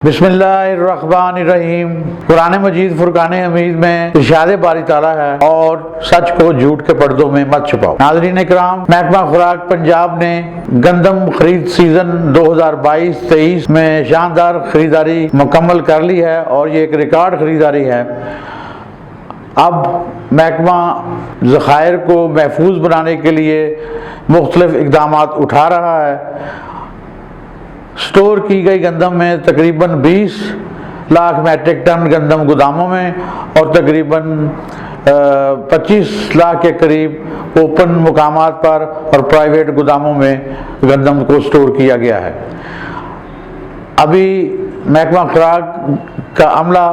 बिस्मिल्लाहिर्रहमानिर्रहीम। कुरान मजीद फुरकान हमीद में इरशाद बारी ताला है, और सच को झूठ के पर्दों में मत छुपाओ। नाज़रीन इकराम, महकमा खुराक पंजाब ने गंदम खरीद सीजन 2022-23 में शानदार खरीदारी मुकम्मल कर ली है, और ये एक रिकॉर्ड खरीदारी है। अब महकमा ज़खायर को महफूज बनाने के लिए मुख्तलिफ इक़दामात उठा रहा है। स्टोर की गई गंदम में तकरीबन 20 लाख मैट्रिक टन गंदम गोदामों में और तकरीबन 25 लाख के करीब ओपन मुकामात पर और प्राइवेट गोदामों में गंदम को स्टोर किया गया है। अभी महकमा खुराक का अमला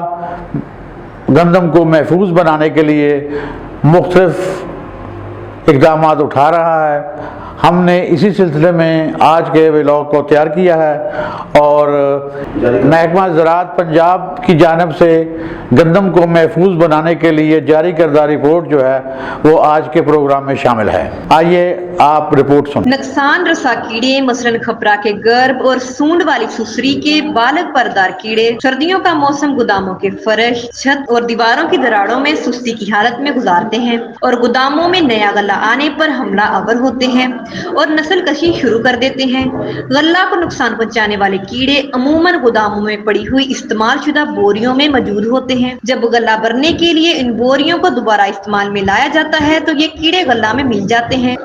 गंदम को महफूज बनाने के लिए मुख्तलिफ इक़दामात उठा रहा है। हमने इसी सिलसिले में आज के व्लॉग को तैयार किया है, और महकमा ज़राअत पंजाब की जानिब से गंदम को महफूज बनाने के लिए जारी करदा रिपोर्ट जो है वो आज के प्रोग्राम में शामिल है। आइए आप रिपोर्ट सुन। नुकसान रसा कीड़े मसलन खपरा के गर्भ और सूंड वाली सुसरी के बालक परदार कीड़े सर्दियों का मौसम गोदामों के फर्श, छत और दीवारों की दरारों में सुस्ती की हालत में गुजारते हैं, और गोदामों में नया गला आने पर हमला आवर होते हैं और नस्ल कशी शुरू कर देते हैं। गल्ला को नुकसान पहुंचाने वाले कीड़े अमूमन गोदामों में पड़ी हुई इस्तेमाल शुदा बोरियों में मौजूद होते हैं। जब गल्ला भरने के लिए इन बोरियों को दोबारा इस्तेमाल में लाया जाता है तो ये कीड़े गल्ला में मिल जाते हैं।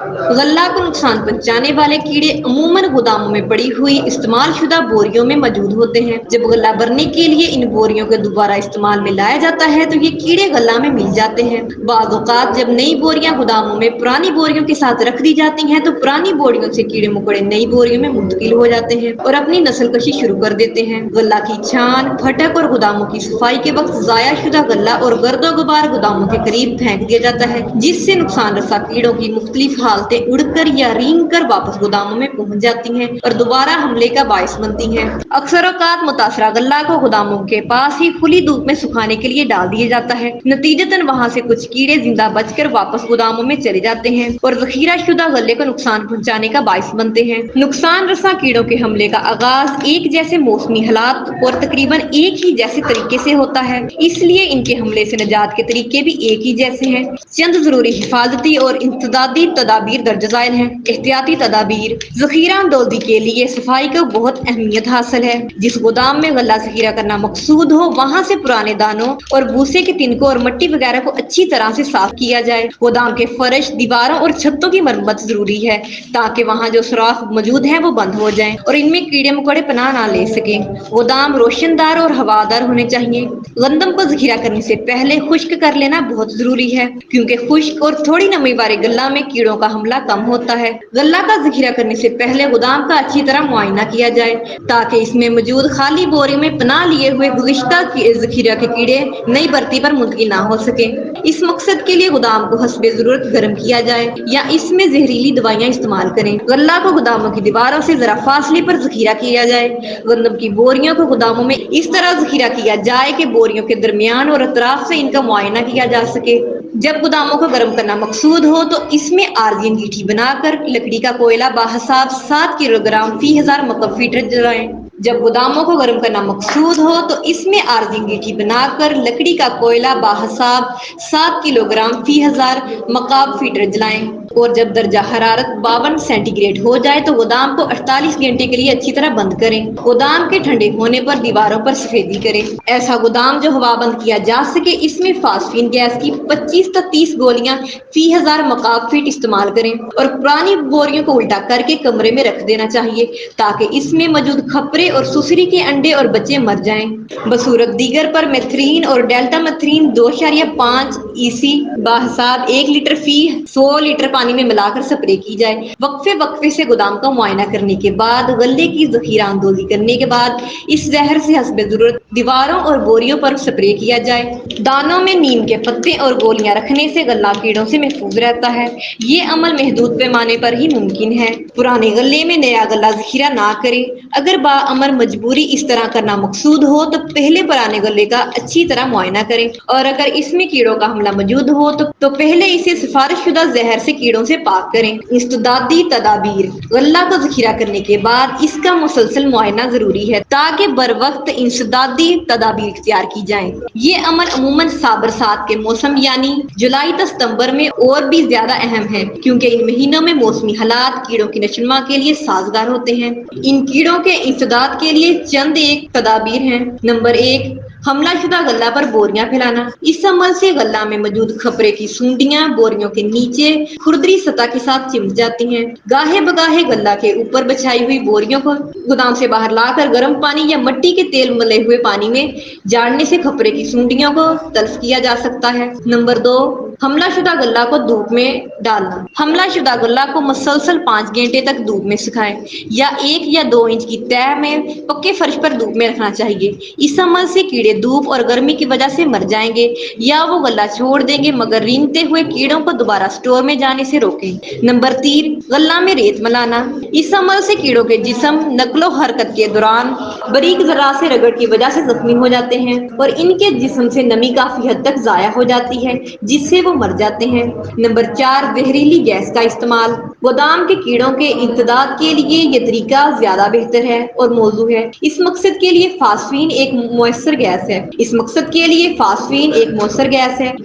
गल्ला को नुकसान पहुंचाने वाले कीड़े अमूमन गोदामों में पड़ी हुई इस्तेमाल शुदा बोरियों में मौजूद होते हैं। जब गल्ला भरने के लिए इन बोरियों को दोबारा इस्तेमाल में लाया जाता है तो ये कीड़े गल्ला में मिल जाते हैं। बाज़ औक़ात जब नई बोरियां गोदामों में पुरानी बोरियों के साथ रख दी जाती हैं तो पुरानी बोरियों से कीड़े मकोड़े नई बोरियों में मुंतकिल हो जाते हैं और अपनी नस्ल कशी शुरू कर देते हैं। गल्ला की छान, फटक और गोदामों की सफाई के वक्त जाया शुदा गल्ला और गर्दो गुबार गोदामों के करीब फेंक दिया जाता है, जिससे नुकसान रसा कीड़ों की मुख्तलिफ हालतें उड़कर या रेंग कर वापस गोदामों में पहुंच जाती हैं और दोबारा हमले का बायस बनती हैं। अक्सर औकात मुतासरा गल्ला को गोदामों के पास ही खुली धूप में सुखाने के लिए डाल दिया जाता है। नतीजतन वहाँ से कुछ कीड़े जिंदा बचकर वापस गोदामों में चले जाते हैं और जखीरा शुदा गल्ले को नुकसान पहुंचाने का बायस बनते हैं। नुकसान रसा कीड़ों के हमले का आगाज एक जैसे मौसमी हालात और तकरीबन एक ही जैसे तरीके से होता है, इसलिए इनके हमले से निजात के तरीके भी एक ही जैसे हैं। चंद जरूरी हिफाजती और इंतदादी तदाबीर दर्ज ज़ैल हैं। एहतियाती तदाबीर: जखीरा अंदोज़ी के लिए सफाई को बहुत अहमियत हासिल है। जिस गोदाम में गल्ला जखीरा करना मकसूद हो वहाँ से पुराने दानों और भूसे के तिनकों और मिट्टी वगैरह को अच्छी तरह से साफ किया जाए। गोदाम के फर्श, दीवारों और छतों की मरम्मत जरूरी है ताकि वहाँ जो सुराख मौजूद हैं वो बंद हो जाएं और इनमें कीड़े मकोड़े पनाह ना ले सकें। गोदाम रोशनदार और हवादार होने चाहिए। गंदम को जखीरा करने से पहले खुश्क कर लेना बहुत जरूरी है, क्योंकि खुश्क और थोड़ी नमी वाले गल्ला में कीड़ों का हमला कम होता है। गल्ला का जखीरा करने से पहले गोदाम का अच्छी तरह मुआयना किया जाए ताकि इसमें मौजूद खाली बोरी में पनाह लिए हुए गुज़िश्ता जखीरा के कीड़े नई भर्ती पर मुंतकिल ना हो सके। इस मकसद के लिए गोदाम को हस्बे जरूरत गर्म किया जाए या इसमें जहरीली दवाइयाँ इस्तेमाल करें। गल्ला को गोदामों की दीवारों से जरा फासले पर जखीरा किया जाए। गंदम की बोरियों को गोदामों में इस तरह जखीरा किया जाए कि बोरियों के दरमियान और अतराफ से इनका मुआयना किया जा सके। जब गोदामों को गर्म करना मकसूद हो तो इसमें आरजी अंगीठी बनाकर लकड़ी का कोयला बाहिसाब 7 किलोग्राम फी 1000 मकब फीट जलाएं। जब गोदामों को गर्म करना मकसूद हो तो इसमें आरजी अंगीठी बनाकर लकड़ी का कोयला बाहिसाब 7 किलोग्राम फी 1000 मकाब फीट जलाएं, और जब दर्जा हरारत 52 सेंटीग्रेड हो जाए तो गोदाम को 48 घंटे के लिए अच्छी तरह बंद करें। गोदाम के ठंडे होने पर दीवारों पर सफेदी करें। ऐसा गोदाम जो हवा बंद किया जा सके, इसमें फास्फीन गैस की 25 से 30 गोलियां फी 1000 मकाब फीट इस्तेमाल करें और पुरानी बोरियों को उल्टा करके कमरे में रख देना चाहिए ताकि इसमें मौजूद खपरे और सुसरी के अंडे और बच्चे मर जाएं। बसूरत दीगर पर मेथरीन और डेल्टा मेथरीन 2.5 EC बाहिसाब 1 लीटर फी 100 लीटर पानी में मिलाकर स्प्रे की जाए। वक्फे से गोदाम का मुआयना करने के बाद गल्ले की जखीरा अंदोज़ी करने के बाद इस जहर से हस्बे जरूरत दीवारों और बोरियों पर स्प्रे किया जाए। दानों में नीम के पत्ते और गोलियां रखने से गल्ला कीड़ों से महफूज रहता है। ये अमल महदूद पैमाने पर ही मुमकिन है। पुराने गल्ले में नया गल्ला जखीरा ना करें। अगर बाअमर मजबूरी इस तरह करना मकसूद हो तो पहले पुराने गल्ले का अच्छी तरह मुआयना करें, और अगर इसमें कीड़ों का हमला मौजूद हो तो पहले इसे सिफारिश शुदा जहर से कीड़ों कीड़ों से पाक करें। इंसदादी तदाबीर, गल्ला को जखीरा करने के बाद इसका मुसलसल मुआयना जरूरी है ताकि बर वक्त इंसदादी तदाबीर इख्तियार की जाए। ये अमल अमूमन बरसात के मौसम यानी जुलाई से सितंबर में और भी ज्यादा अहम है, क्योंकि इन महीनों में मौसमी हालात कीड़ों की नशोनुमा के लिए साजगार होते हैं। इन कीड़ों के इंसदाद के लिए चंद एक तदाबीर हैं। नंबर 1, हमला शुदा गल्ला पर बोरियां फैलाना। इस अमल से गल्ला में मौजूद खपरे की सूंडियां बोरियों के नीचे खुरदरी सतह के साथ चिमट जाती हैं। गाहे बगाहे गल्ला के ऊपर बिछाई हुई बोरियों को गोदाम से बाहर लाकर गर्म पानी या मिट्टी के तेल मले हुए पानी में झाड़ने से खपरे की सूंडियों को तल्फ किया जा सकता है। नंबर 2, हमला शुदा गल्ला को धूप में डालना। हमला शुदा गल्ला को मुसलसल 5 घंटे तक धूप में सुखाएं या 1 या 2 इंच की तह में पक्के फर्श पर धूप में रखना चाहिए। इस अमल से कीड़े धूप और गर्मी की वजह से मर जाएंगे या वो गल्ला छोड़ देंगे, मगर रेंगते हुए कीड़ों को दोबारा स्टोर में जाने से रोकें। नंबर 3, गल्ला में रेत मिलाना। इस अमल से कीड़ों के जिस्म नकलो हरकत के दौरान बारीक जरा से रगड़ की वजह से जख्मी हो जाते हैं और इनके जिस्म से नमी काफी हद तक जाया हो जाती है, जिससे वो मर जाते हैं। नंबर 4, जहरीली गैस का इस्तेमाल। गोदाम के कीड़ों के इंतदाद के लिए ये तरीका ज्यादा बेहतर है और मौजू है। इस मकसद के लिए फास्फीन एक मुयस्सर गैस है।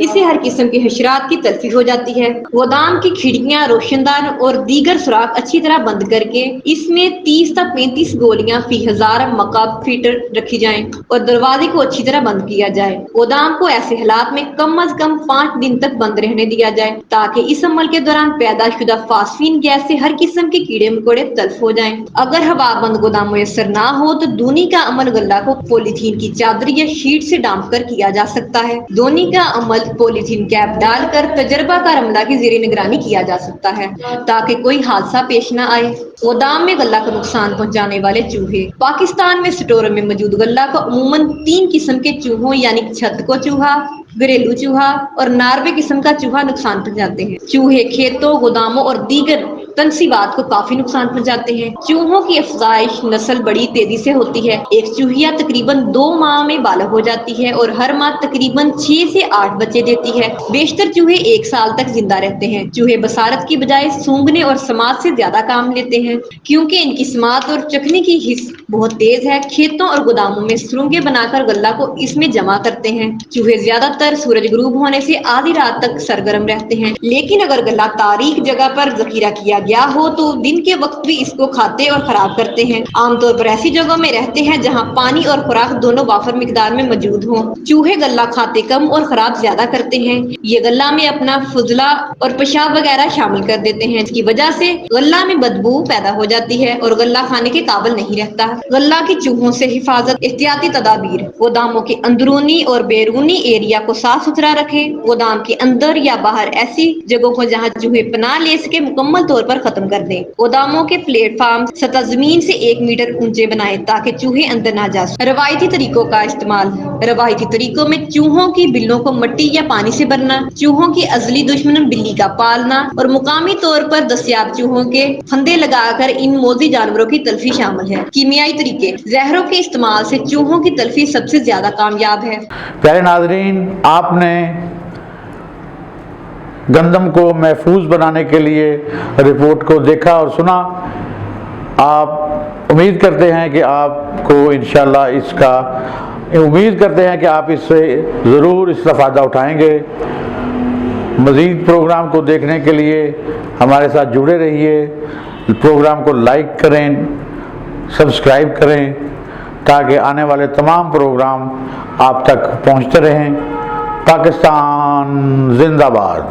इससे हर किस्म के हशरात की तल्फी हो जाती है। गोदाम की खिड़कियां रोशनदान और दीगर सुराख अच्छी तरह बंद करके इसमें 30 से 35 गोलियां फी 1000 मकाब फीटर रखी जाएं और दरवाजे को अच्छी तरह बंद किया जाए। गोदाम को ऐसे हालात में कम अज कम 5 दिन तक बंद रहने दिया जाए ताकि इस अमल के दौरान पैदा शुदा फास्फीन गैस से हर किस्म के कीड़े मकोड़े तल्फ हो जाएं। अगर हवाबंद गोदाम मुयस्सर ना हो तो दूनी का अमल गल्ला को पॉलीथीन की चादर या शीट से ढांप कर किया जा सकता है। दोनी का अमल पॉलीथीन कैप डालकर तजर्बाकार अमला की ज़ेरे निगरानी किया जा सकता है ताकि कोई हादसा पेश न आए। गोदाम में गल्ला को नुकसान पहुंचाने वाले चूहे। पाकिस्तान में स्टोरों में मौजूद गल्ला को अमूमन 3 किस्म के चूहों यानी छत को चूहा, घरेलू चूहा और नार्वे किस्म का चूहा नुकसान पहुंचाते हैं। चूहे खेतों, गोदामों और दीगर तनसीबात को काफी नुकसान पहुंचाते हैं। चूहों की अफजाइश नस्ल बड़ी तेजी से होती है। एक चूहिया तकरीबन 2 माह में बालग हो जाती है और हर माह तकरीबन 6 से 8 बच्चे देती है। बेशतर चूहे 1 साल तक जिंदा रहते हैं। चूहे बसारत की बजाय सूंघने और समात से ज्यादा काम लेते हैं, क्योंकि इनकी समात और चखने की हिस्स बहुत तेज है। खेतों और गोदामों में सुरंगें बनाकर गल्ला को इसमें जमा करते हैं। चूहे ज्यादातर सूरज गुरूब होने से आधी रात तक सरगर्म रहते हैं, लेकिन अगर गल्ला तारीख जगह पर जखीरा किया गया हो तो दिन के वक्त भी इसको खाते और खराब करते हैं। आमतौर पर ऐसी जगहों में रहते हैं जहां पानी और खुराक दोनों वाफर मिकदार में मौजूद हो। चूहे गल्ला खाते कम और खराब ज्यादा करते हैं। ये गल्ला में अपना फुजला और पेशाब वगैरह शामिल कर देते हैं, इसकी वजह से गल्ला में बदबू पैदा हो जाती है और गल्ला खाने के काबिल नहीं रहता। गल्ला की चूहों से हिफाजत। एहतियाती तदाबीर। गोदामों के अंदरूनी और बैरूनी एरिया को साफ सुथरा रखें। गोदाम के अंदर या बाहर ऐसी जगहों को जहां चूहे पनाह ले सके मुकम्मल तौर पर खत्म कर दें। गोदामों के प्लेटफार्म सतह जमीन से 1 मीटर ऊंचे बनाएं ताकि चूहे अंदर ना जा सकें। रवायती तरीकों का इस्तेमाल। रवायती तरीकों में चूहों की बिलों को मिट्टी या पानी से भरना, चूहों की अजली दुश्मन बिल्ली का पालना और मुकामी तौर पर दस्तयाब चूहों के फंदे लगाकर इन मौजी जानवरों की तल्फी शामिल है। कीमियाई तरीके। जहरों के इस्तेमाल से चूहों की तल्फी सबसे ज्यादा कामयाब है। प्यारे नाज़रीन, आपने गंदम को महफूज बनाने के लिए रिपोर्ट को देखा और सुना। आप उम्मीद करते हैं कि आपको इंशाल्लाह इससे ज़रूर इसका फ़ायदा उठाएंगे। मज़ीद प्रोग्राम को देखने के लिए हमारे साथ जुड़े रहिए। प्रोग्राम को लाइक करें, सब्सक्राइब करें ताकि आने वाले तमाम प्रोग्राम आप तक पहुंचते रहें। पाकिस्तान जिंदाबाद।